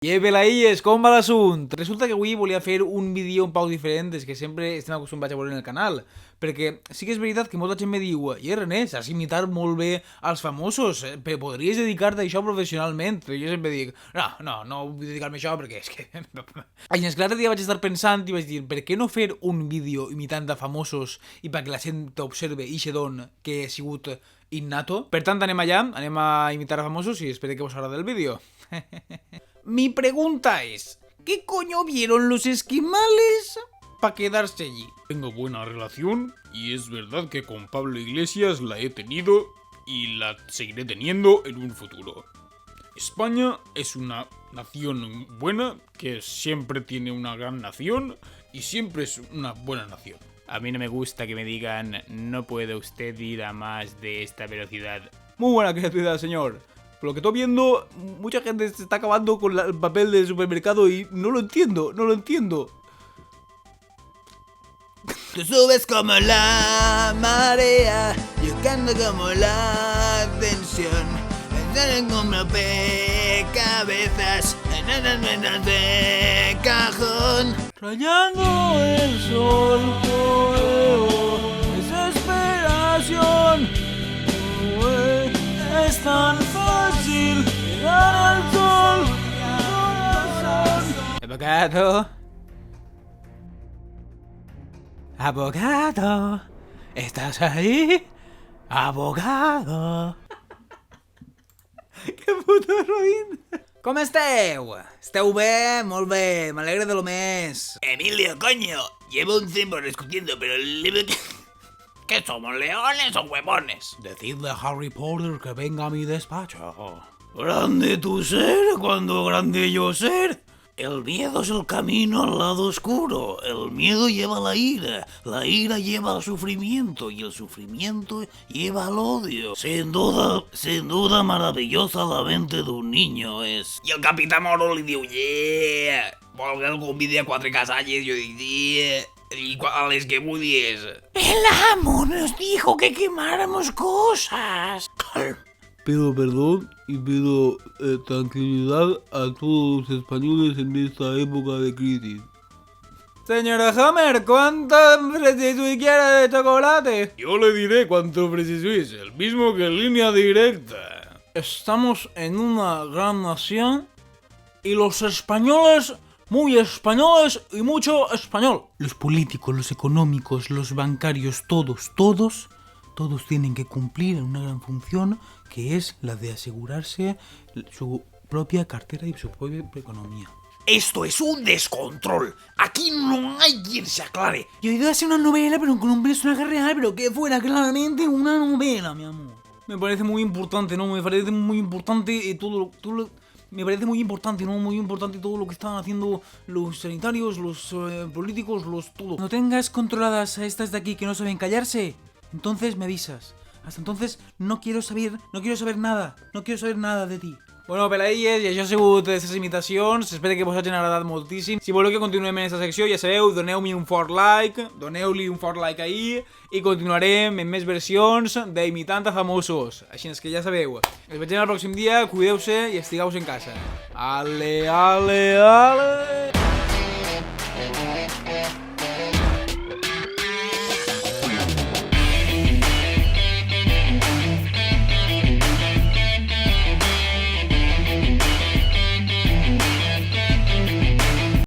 Pelaïlles, com va l'assunt? Resulta que avui volia fer un vídeo un poc diferent des que sempre estem acostumats a veure en el canal, perquè sí que és veritat que molta gent me diu René, saps imitar molt bé als famosos, podries dedicar-te a això professionalment? Però jo sempre dic, no vull dedicar-me a això perquè és que... I és clar, l'altre dia vaig estar pensant i vaig dir, per què no fer un vídeo imitant a famosos i perquè la gent t'observe i se don que he sigut innato? Per tant, anem allà, anem a imitar a famosos i espero que vos agrade el vídeo. Mi pregunta es, ¿qué coño vieron los esquimales para quedarse allí? Tengo buena relación y es verdad que con Pablo Iglesias la he tenido y la seguiré teniendo en un futuro. España es una nación buena que siempre tiene una gran nación y siempre es una buena nación. A mí no me gusta que me digan, no puede usted ir a más de esta velocidad. Muy buena creatividad, señor. Por lo que estoy viendo, mucha gente se está acabando con el papel del supermercado y no lo entiendo, Tú subes como la marea, yo canto como la tensión. Salen como cabezas en de cajón. Rayando el sol, desesperación. Es tan fácil llegar al sol. Abogado. Abogado. ¿Estás ahí? Abogado. Que puto roïn. Com esteu? Esteu bé? Molt bé, m'alegre de lo més. Emilio, coño, llevo un tiempo discutiendo, pero ¿qué somos, leones o huevones? Decidle a Harry Potter que venga a mi despacho. Grande tu ser cuando grande yo ser. El miedo es el camino al lado oscuro. El miedo lleva a la ira lleva al sufrimiento y el sufrimiento lleva al odio. Sin duda maravillosa la mente de un niño es. Y el Capitán Moro le diu, yeah, vol algun vídeo a 4 casalles, yo dic, yeah. ¿Y cuáles que pudies? El amo nos dijo que quemáramos cosas. Pido perdón y pido tranquilidad a todos los españoles en esta época de crisis. Señora Hammer, ¿cuánto Fresi quiere de chocolate? Yo le diré cuánto Fresi Suisse, el mismo que en línea directa. Estamos en una gran nación y los españoles, muy españoles y mucho español. Los políticos, los económicos, los bancarios, todos tienen que cumplir una gran función que es la de asegurarse su propia cartera y su propia economía. Esto es un descontrol. Aquí no hay quien se aclare. Yo he ido a hacer una novela, pero con un personaje real, pero que fuera claramente una novela, mi amor. Me parece muy importante, ¿no? Me parece muy importante me parece muy importante, ¿no? Muy importante todo lo que están haciendo los sanitarios, los políticos, todo. Cuando tengas controladas a estas de aquí que no saben callarse, entonces me avisas. Hasta entonces no quiero saber nada de ti. Bueno, pelaïlles, i això ha sigut aquestes imitacions. Espero que vos hagin agradat moltíssim. Si voleu que continuem en aquesta secció, ja sabeu, doneu-li un fort like ahir i continuarem en més versions d'imitant a famosos. Així és que ja sabeu. Ens veiem el pròxim dia, cuideu-se i estigueu en casa. Ale.